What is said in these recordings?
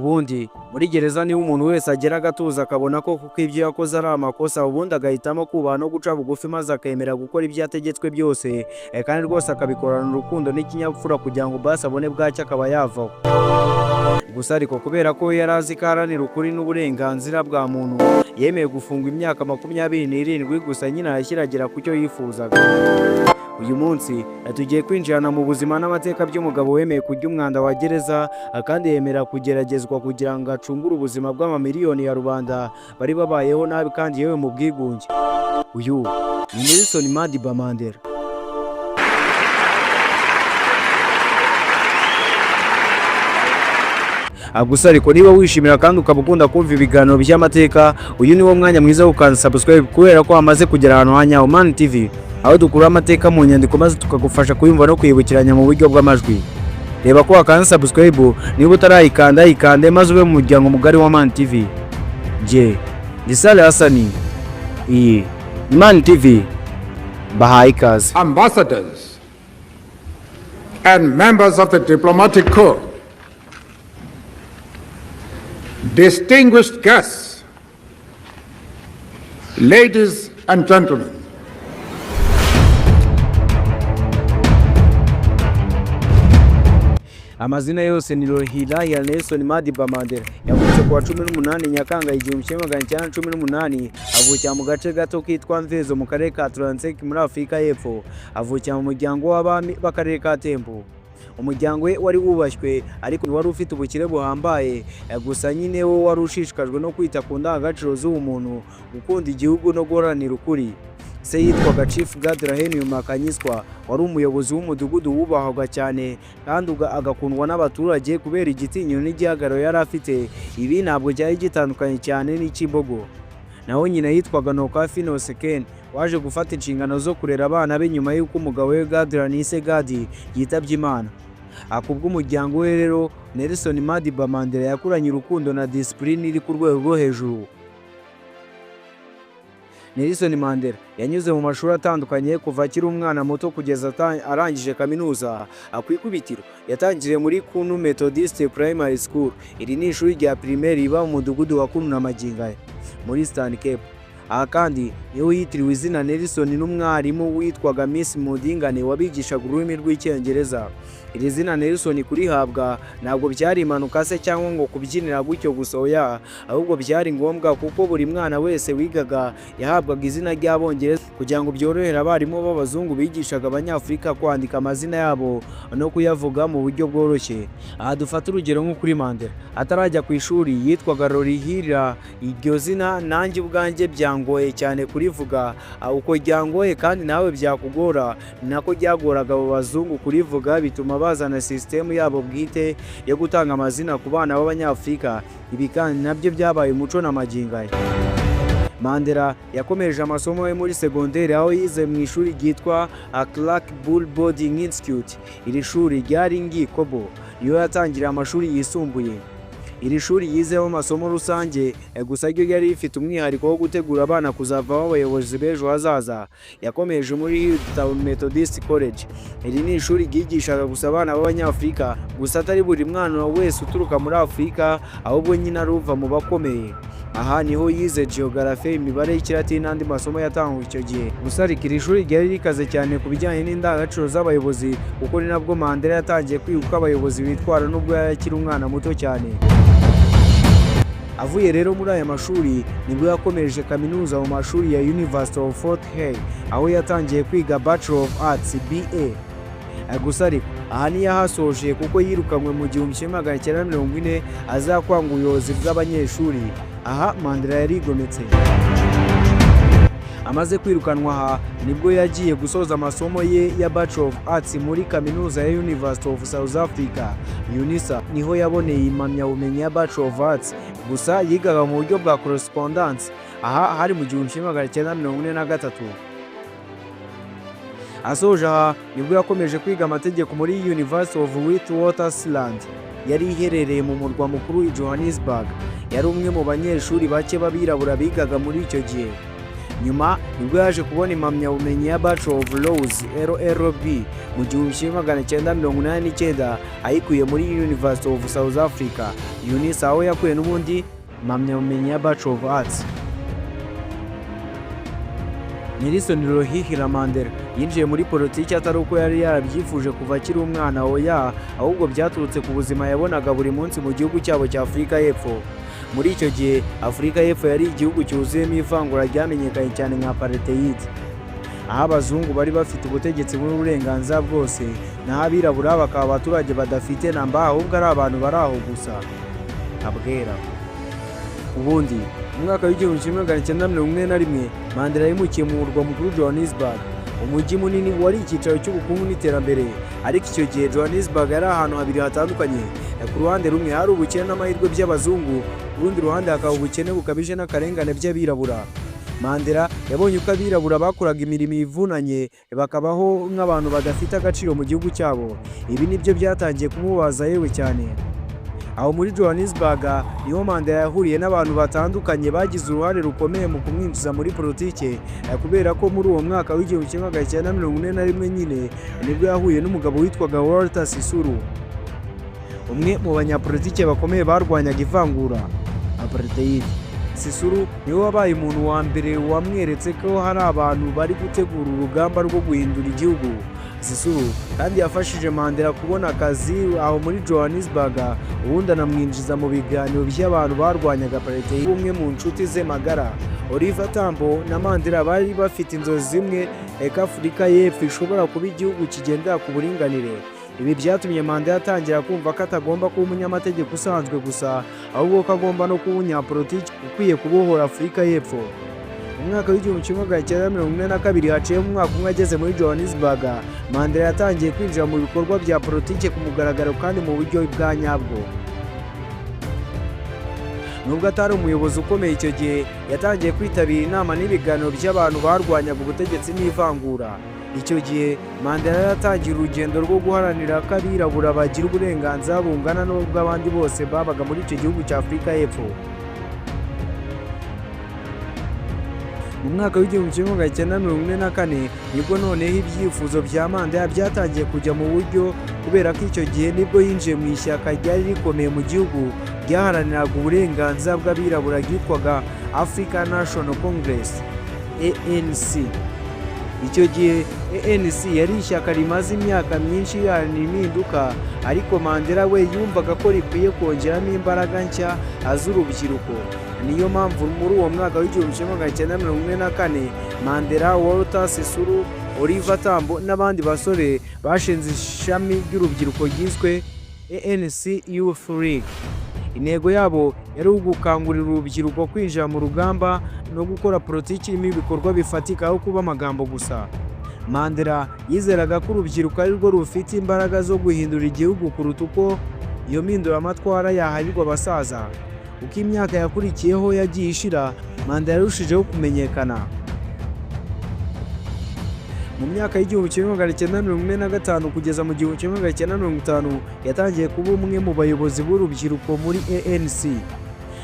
ubundi muri gereza niho umuntu wese agera agatuza akabona ko kuko ibyo yakoze ari amakosa, ubundi agahitamo kubaha no guca bugufi maze akemera gukora ibyo yategetswe byose, kandi rwose akabikorana urukundo n'ikinyabupfura kugira ngo basi abone bwacyo akaba yavaho. Gusa ariko kubera ko yari azi ko aharanira ukuri n'uburenganzira bwa muntu, yemeye gufungwa imyaka 27 gusa nyine arashyiragira ku cyo yifuzaga. Uyu munsi tugiye kwinjirana mu buzima n'amateka by'umugabo wemeye kujya umwanda wa gereza, kandi yemera kugeragezwa kugira ngo acungure ubuzima bw'amamiliyoni ya rubanda bari babayeho nabi kandi yewe mu bwigunge. Uyu ni Nelson Mandela. Gusa ariko niba wishimira kandi ukaba ukunda kumva ibiganiro by'amateka, uyu niwo mwanya mwiza wo gukanda subscribe kubera ko hamaze kugera ahantu hanyaho Man TV, aho dukura amateka mu nyandiko maze tukagufasha kuyumva no kwibukiranya mu buryo bw'amajwi. Reba ko wakanda subscribe, niba utarayikanda ikande maze ube mu muryango mugari wa Man TV. Je, ndisale Hassan. Iyi ni Man TV. Bahaye ikaze. Ambassadors and members of the diplomatic corps, distinguished guests, ladies and gentlemen. Amazina yose ni ya Nelson Mandela. Yavutse ku wa 18 Nyakanga 1918, avukira mu gace gato kitwa Mvezo mu karere ka Atlantique muri Afurika y'Epfo. Avukira mu muryango w'abami b'akarere ka Tembo. Umuryango we wari wubashywe ariko wari ufite ubukire buhambaye, gusa nyine wo wari ushishikajwe no kwita ku ndangagaciro z'umuntu, gukunda igihugu no guharanira ukuri. Se yitwaga Chief Gadraheni Makanyiswa, wari umuyobozi w'umudugudu wubahwaga cyane kandi agakundwa n'abaturage kubera igitinyiro n'igihagararo yari afite. Ibi ntabwo cyari gitandukanye cyane n'Ikimbogo. Naho nyina yitwaga Nokafino Seken, waje gufata inshingano zo kurera abana be nyuma y'uko umugabo we Gadraheni Gadi yitabye Imana. Kubw'umuryango we rero, Nelson Mandela yakuranye urukundo na discipline iri ku rwego rwo hejuru. Nelson Mandela yanyuze mu mashuri atandukanye kuva akiri umwana muto kugeza arangije kaminuza. Ku ikubitiro yatangiriye muri Kunu Methodist Primary School. Iri ni ishuri rya primaire riba mu mudugudu wa Kunu na Magingaye muri Eastern Cape. Aha kandi niho yitiriwe izina Nelson n'umwarimu witwaga Miss Mudingane wabigishaga ururimi rw'Icyongereza. Iri zina Nelson kurihabwa ntabwo byari impanuka se cyangwa ngo kubyinira gutyo gusa oya, ahubwo byari ngombwa kuko buri mwana wese wigaga yahabwaga izina ry'Abongereza kugira ngo byorohere abarimu b'abazungu bigishaga Abanyafurika kwandika amazina yabo no kuyavuga mu buryo bworoshye. Aha dufata urugero nko kuri Mandela. Atarajya ku ishuri yitwaga Lorihira. Iryo zina nanjye ubwanjye byangoye cyane kurivuga, uko ryangoye kandi nawe byakugora, nako ryagoraga abo bazungu kurivuga, bituma bazana system yabo bwite yo gutanga amazina ku bana b'Abanyafurika. Ibi kandi nabyo byabaye umuco na Magingaye. Mandela yakomeje amasomo ye muri segonderi, aho yize mu ishuri ryitwa Clark Bull Boarding Institute. Iri shuri ryari ngikobo iyo yatangira amashuri yisumbuye. Iri shuri yizeho amasomo rusange, gusa ryo yari rifite umwihariko wo gutegura abana kuzavaho abayobozi b'ejo hazaza. Yakomeje muri Hilltown Methodist College. Iri ni ishuri ryigishaga gusa abana b'Abanyafurika, gusa atari buri mwana wese uturuka muri Afurika, ahubwo nyine aruva mu bakomeye. Aha niho yize Geography, imibare y'Ikilatini n'andi masomo yatangwa icyo gihe. Gusa ariko iri shuri ryari rikaze cyane ku bijyanye n'indangagaciro z'abayobozi, kuko ni nabwo Mandela yatangiye kwiga uko abayobozi bitwara nubwo yakiri umwana muto cyane. Avuye rero muri aya mashuri nibwo yakomeje kaminuza mu mashuri ya University of Fort Hare, aho yatangiye kwiga Bachelor of Arts BA. Gusa ariko aha ntiyahasoje kuko yirukanwe mu 1940 azakwanga ubuyobozi bw'abanyeshuri. Aha Mandela yarigometse. Amaze kwirukanwa aha nibwo yagiye gusoza amasomo ye ya Bachelor of Arts muri kaminuza ya University of South Africa UNISA. Niho yaboneye impamyabumenyi ya Bachelor of Arts, gusa yigaga mu buryo bwa correspondence. Aha hari mu 1943. Asoje aha nibwo yakomeje kwiga amategeko muri University of Witwatersrand, yari iherereye mu murwa mukuru i Johannesburg. Yari umwe mu banyeshuri bake b'abirabura bigaga muri icyo gihe. nyuma nibwo yaje kubona impamyabumenyi ya Bachelor of Laws LLB mu 1989 ayikuye muri University of South Africa UNIS, aho yakuye n'ubundi impamyabumenyi ya Bachelor of Arts. Nelson Mandela yinjiye muri politiki atari uko yari yarabyifuje kuva akiri umwana, oya, ahubwo byaturutse ku buzima yabonaga buri munsi mu gihugu cyabo cya Afurika y'Epfo. Muri icyo gihe Afurika y'Epfo yari igihugu cyuzuyemo ivangura ryamenyekanye cyane nka Apartheid, aho abazungu bari bafite ubutegetsi bw'uburenganzira bwose, naho abirabura bakaba abaturage badafite namba, ahubwo ari abantu bari aho gusa abwera. Ubundi mu mwaka w'1941 Mandela yimukiye mu murwa mukuru Johannesburg, umujyi munini wari icyicaro cy'ubukungu n'iterambere. Ariko icyo gihe Johannesburg yari ahantu habiri hatandukanye. Ku ruhande rumwe hari ubukene n'amahirwe by'abazungu, ku rundi ruhande hakaba ubukene bukabije n'akarengane by'abirabura. Mandela yabonye uko abirabura bakoraga imirimo ivunanye bakabaho nk'abantu badafite agaciro mu gihugu cyabo. Ibi nibyo byatangiye kumubaza yewe cyane. Aho muri Johannesburg niho Mandela yahuriye n'abantu batandukanye bagize uruhare rukomeye mu kumwinjiza muri politike, kubera ko muri uwo mwaka w'1941 nyine nibwo yahuye n'umugabo witwaga Walter Sisulu, umwe mu banyapolitike bakomeye barwanyaga ivangura Apartheid. Sisulu niwe wabaye umuntu wa mbere wamweretse ko hari abantu bari gutegura urugamba rwo guhindura igihugu. Sisulu kandi yafashije Mandela kubona akazi aho muri Johannesburg, ubundi anamwinjiza mu biganiro by'abantu barwanyaga Apartheid. Umwe mu nshuti ze magara Oliver Tambo na Mandela bari bafite inzozi zimwe, eka Afurika y'Epfo ishobora kuba igihugu kigendera ku buringanire. Ibi byatumye Mandela atangira kumva ko atagomba kuba umunyamategeko usanzwe gusa, ahubwo ko agomba no kuba umunyapolitiki ukwiye kubohora Afurika y'Epfo. Mu mwaka w'1942 haciye mu mwaka umwe ageze muri Johannesburg, Mandela yatangiye kwinjira mu bikorwa bya politiki ku mugaragaro kandi mu buryo bwa nyabwo. Nubwo atari umuyobozi ukomeye icyo gihe, yatangiye kwitabira inama n'ibiganiro by'abantu barwanyaga ubutegetsi n'ivangura. Icyo gihe Mandela yatangiye urugendo rwo guharanira ko abirabura bagira uburenganzira bungana n'ubw'abandi bose babaga muri icyo gihugu cya Afurika y'Epfo. Mu mwaka w'1944 nibwo noneho ibyifuzo bya Mandela byatangiye kujya mu buryo, kubera ko icyo gihe nibwo yinjiye mu ishyaka ryari rikomeye mu gihugu ryaharaniraga uburenganzira bw'abirabura ryitwaga African National Congress ANC. Icyo gihe ANC yari ishyaka rimaze imyaka myinshi iharanira impinduka, ariko Mandela we yumvaga ko rikwiye kongeramo imbaraga nshya z'urubyiruko. Niyo mpamvu muri uwo mwaka w'1944 Mandela, Walter Sisulu, Oliver Tambo n'abandi basore bashinze ishami ry'urubyiruko ryiswe ANC Youth League. Intego yabo yari ugukangurira urubyiruko kwinjira mu rugamba no gukora politiki irimo ibikorwa bifatika aho kuba amagambo gusa. Mandela yizeraga ko urubyiruko ari rwo rufite imbaraga zo guhindura igihugu kuruta uko iyo mpinduramatwara yaharirwa abasaza. Uko imyaka yakurikiyeho yagiye ishira, Mandela yarushijeho kumenyekana. Mu myaka y'1945 kugeza mu 1950 yatangiye kuba umwe mu bayobozi b'urubyiruko muri ANC.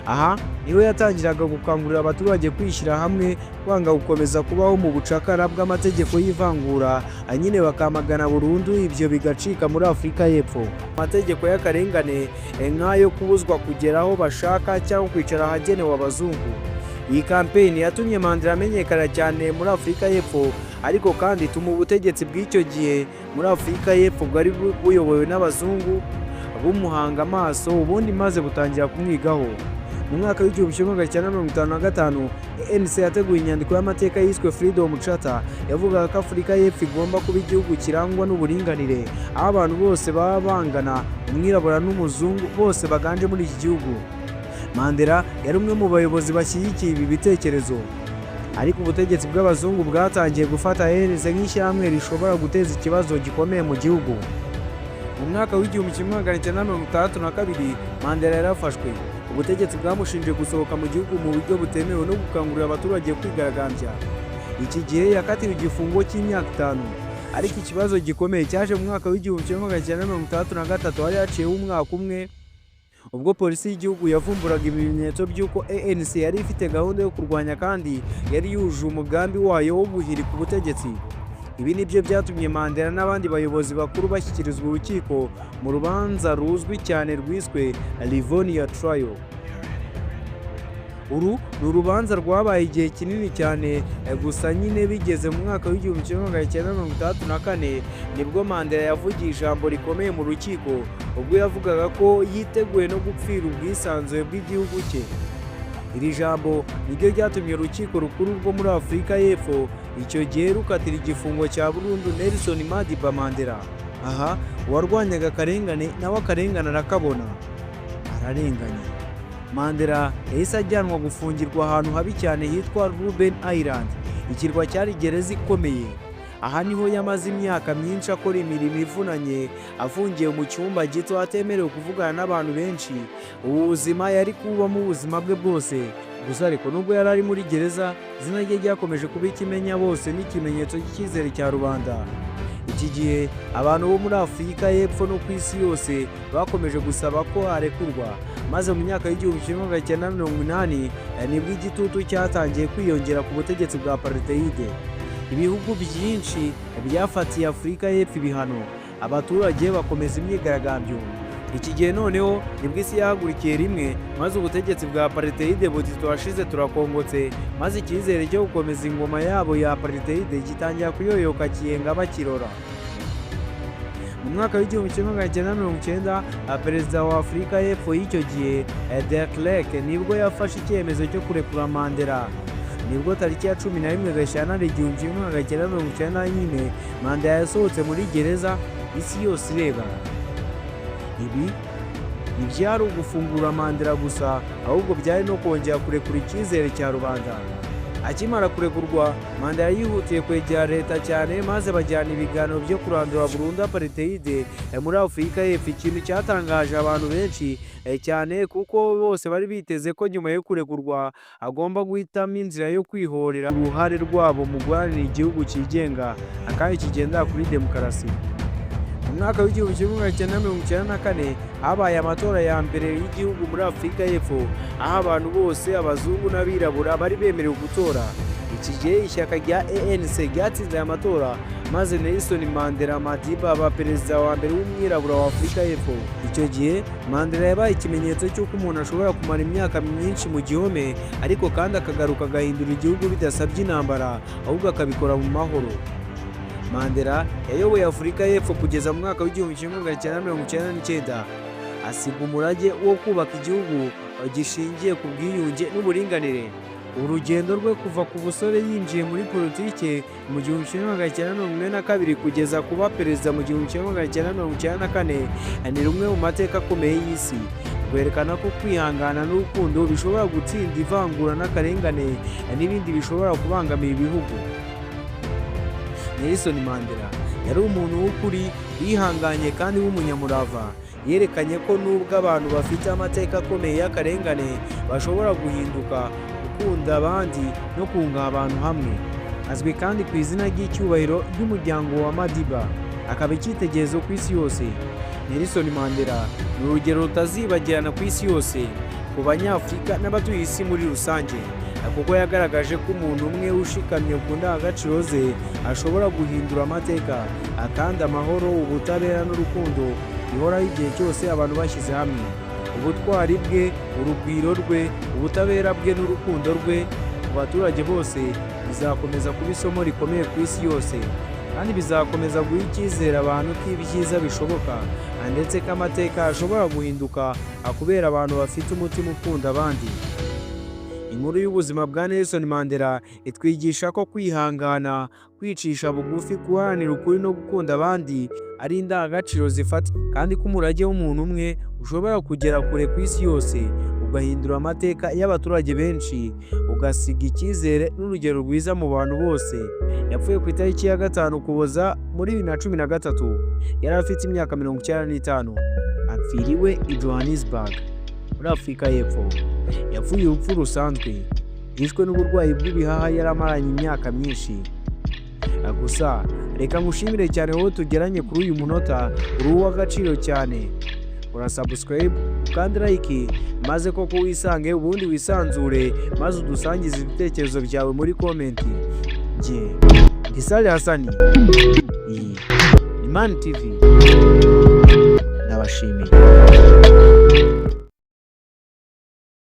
Aha niwe yatangiraga gukangurira abaturage kwishyira hamwe, kwanga gukomeza kubaho mu bucakara bw'amategeko y'ivangura, nyine bakamagana burundu ibyo bigacika muri Afurika y'Epfo. Amategeko y'akarengane nk'ayo kubuzwa kugera aho bashaka cyangwa kwicara ahagenewe abazungu. Iyi kampeni yatumye Mandela amenyekana cyane muri Afurika y'Epfo, ariko kandi ituma ubutegetsi bw'icyo gihe muri Afurika y'Epfo bwari buyobowe n'abazungu bumuhanga amaso, ubundi maze butangira kumwigaho. Mu mwaka w'1955 ANC yateguye inyandiko y'amateka yiswe Freedom Charter, yavugaga ko Afurika y'Epfo igomba kuba igihugu kirangwa n'uburinganire, aho abantu bose baba bangana, umwirabura n'umuzungu bose baganje muri iki gihugu. Mandela yari umwe mu bayobozi bashyigikiye ibi bitekerezo, ariko ubutegetsi bw'abazungu bwatangiye gufata ANC nk'ishyirahamwe rishobora guteza ikibazo gikomeye mu gihugu. Mu mwaka w'1962 Mandela yarafashwe. Ubutegetsi bwamushinje gusohoka mu gihugu mu buryo butemewe no gukangurira abaturage kwigaragambya. Iki gihe yakatiwe igifungo cy'imyaka 5, ariko ikibazo gikomeye cyaje mu mwaka w'1963 hari haciyeho umwaka umwe ubwo polisi y'igihugu yavumburaga ibimenyetso by'uko ANC yari ifite gahunda yo kurwanya kandi yari yujuje umugambi wayo wo guhirika ubutegetsi. Ibi nibyo byatumye Mandela n'abandi bayobozi bakuru bashyikirizwa urukiko mu rubanza ruzwi cyane rwiswe Livonia Trial. Uru ni urubanza rwabaye igihe kinini cyane, gusa nyine bigeze mu mwaka w'1964 nibwo Mandela yavugiye ijambo rikomeye mu rukiko, ubwo yavugaga ko yiteguye no gupfira ubwisanzure bw'igihugu cye. Iri jambo niryo ryatumye urukiko rukuru rwo muri Afurika y'Epfo icyo gihe rukatira igifungo cya burundu Nelson Mandela. Aha uwarwanyaga akarengane nawe akarengane arakabona, ararenganye. Mandela yahise ajyanwa gufungirwa ahantu habi cyane hitwa Robben Island, ikirwa cyari gereza ikomeye. Aha niho yamaze imyaka myinshi akora imirimo ivunanye, afungiye mu cyumba gito atemerewe kuvugana n'abantu benshi. Ubu buzima yari kubamo ubuzima bwe bwose. Gusa ariko nubwo yari ari muri gereza, izina rye ryakomeje kuba ikimenya bose n'ikimenyetso cy'icyizere cya rubanda. Iki gihe abantu bo muri Afurika y'Epfo no ku isi yose bakomeje gusaba ko arekurwa, maze mu myaka y'1980 nibwo igitutu cyatangiye kwiyongera ku butegetsi bwa Apartheid. Ibihugu byinshi byafatiye Afurika y'Epfo ibihano, abaturage bakomeza imyigaragambyo. Iki gihe noneho nibwo isi yahagurukiye rimwe, maze ubutegetsi bwa Apartheid buti turashize turakongotse, maze icyizere cyo gukomeza ingoma yabo ya Apartheid gitangira kuyoyoka kiyenga bakirora. Mu mwaka w'1990 perezida wa Afurika y'Epfo y'icyo gihe de Klerk nibwo yafashe icyemezo cyo kurekura Mandela. Nibwo tariki ya 11 Gashyantare 1994 Mandela yasohotse muri gereza, isi yose ireba. Ibi ntibyari ugufungura Mandela gusa, ahubwo byari no kongera kurekura icyizere cya rubanda. Akimara kurekurwa, Mandela yihutiye kwegera leta cyane, maze bajyana ibiganiro byo kurandura burundu Apartheid muri Afurika y'Epfo. Ikintu cyatangaje abantu benshi cyane, kuko bose bari biteze ko nyuma yo kurekurwa agomba guhitamo inzira yo kwihorera uruhare rwabo mu guharanira igihugu cyigenga kandi kigendera kuri demokarasi. Mu mwaka w'1994 habaye amatora ya mbere y'igihugu muri Afurika y'Epfo, aho abantu bose abazungu n'abirabura bari bemerewe gutora. Iki gihe ishyaka rya ANC ryatsinze aya matora, maze Nelson Mandela Madiba aba perezida wa mbere w'umwirabura wa Afurika y'Epfo. Icyo gihe Mandela yabaye ikimenyetso cy'uko umuntu ashobora kumara imyaka myinshi mu gihome, ariko kandi akagaruka agahindura igihugu bidasabye intambara, ahubwo akabikora mu mahoro. Mandela yayoboye Afurika y'Epfo kugeza mu mwaka w'1999, asiga umurage wo kubaka igihugu gishingiye ku bwiyunge n'uburinganire. Urugendo rwe kuva ku busore yinjiye muri politike mu 1992 kugeza kuba perezida mu 1994 ni rumwe mu mateka akomeye y'isi, rwerekana ko kwihangana n'urukundo bishobora gutsinda ivangura n'akarengane n'ibindi bishobora kubangamira ibihugu. Nelson Mandela yari umuntu w'ukuri, wihanganye kandi w'umunyamurava. Yerekanye ko nubwo abantu bafite amateka akomeye y'akarengane bashobora guhinduka, gukunda abandi no kunga abantu hamwe. Azwi kandi ku izina ry'icyubahiro ry'umuryango wa Madiba, akaba icyitegererezo ku isi yose. Nelson Mandela ni urugero rutazibagirana ku isi yose, ku Banyafurika n'abatuye isi muri rusange, kuko yagaragaje ko umuntu umwe ushikamye ku ndangagaciro ze ashobora guhindura amateka, kandi amahoro, ubutabera n'urukundo bihoraho igihe cyose abantu bashyize hamwe. Ubutwari bwe, urugwiro rwe, ubutabera bwe n'urukundo rwe ku baturage bose bizakomeza kuba isomo rikomeye ku isi yose, kandi bizakomeza guha icyizere abantu ko ibyiza bishoboka, ndetse ko amateka ashobora guhinduka kubera abantu bafite umutima ukunda abandi. Inkuru y'ubuzima bwa Nelson Mandela itwigisha ko kwihangana, kwicisha bugufi, guharanira ukuri no gukunda abandi ari indangagaciro zifata, kandi ko umurage w'umuntu umwe ushobora kugera kure ku isi yose, ugahindura amateka y'abaturage benshi, ugasiga icyizere n'urugero rwiza mu bantu bose. Yapfuye ku itariki ya 5 Ukuboza muri 2013, yari afite imyaka 95. Apfiriwe i Johannesburg muri Afurika y'Epfo. Yapfuye urupfu rusanzwe, yishwe n'uburwayi bw'ibihaha yaramaranye imyaka myinshi. Gusa reka ngushimire cyane wowe tugeranye kuri uyu munota, uri uw'agaciro cyane. ura subscribe kandi like maze koko wisange ubundi wisanzure maze udusangize ibitekerezo byawe muri comment. Nge Ndisale Hassan, iyi ni Man TV, nabashimiye.